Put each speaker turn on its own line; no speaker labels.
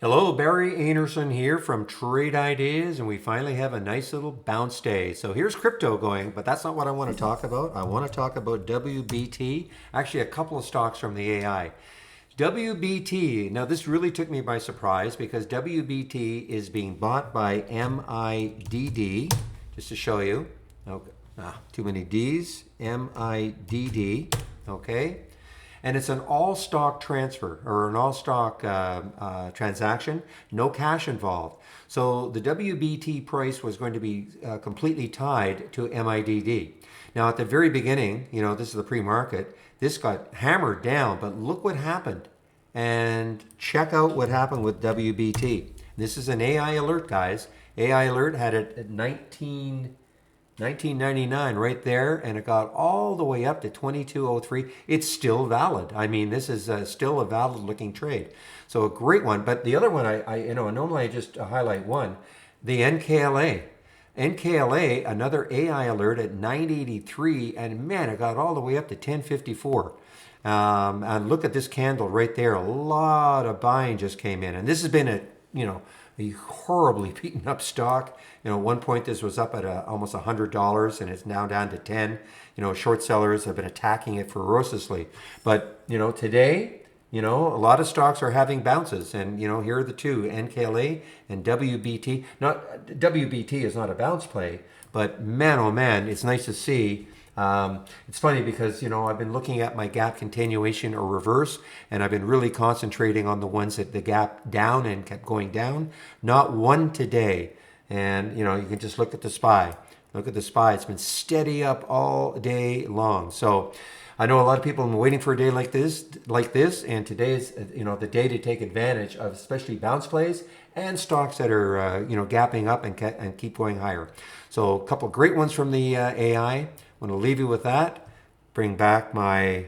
Hello, Barry Anderson here from Trade Ideas, and we finally have a nice little bounce day. So here's crypto going, but that's not what I want to talk about. I want to talk about WBT, actually a couple of stocks from the AI. WBT, now this really took me by surprise because WBT is being bought by MIDD, just to show you. Okay. Too many D's, MIDD, okay? And it's an all stock transfer or an all stock transaction, no cash involved. So the WBT price was going to be completely tied to MIDD. Now, at the very beginning, this is the pre market, this got hammered down, but look what happened. And check out what happened with WBT. This is an AI alert, guys. AI alert had it at 1999 right there, and it got all the way up to 2203. It's still valid. I mean, this is still a valid looking trade. So a great one. But the other one, normally I just highlight one, the NKLA. NKLA, another AI alert at 983, and man, it got all the way up to 1054. And look at this candle right there. A lot of buying just came in, and this has been a horribly beaten up stock. At one point this was up at almost $100 and it's now down to 10. Short sellers have been attacking it ferociously. But, today, a lot of stocks are having bounces. And, here are the two, NKLA and WBT. Not WBT is not a bounce play, but man, oh man, it's nice to see. It's funny because, I've been looking at my gap continuation or reverse, and I've been really concentrating on the ones that the gap down and kept going down. Not one today. And, you can just look at the SPY. Look at the SPY. It's been steady up all day long. So I know a lot of people have been waiting for a day like this, and today is, the day to take advantage of especially bounce plays and stocks that are, gapping up and keep going higher. So a couple of great ones from the AI. I'm going to leave you with that. Bring back my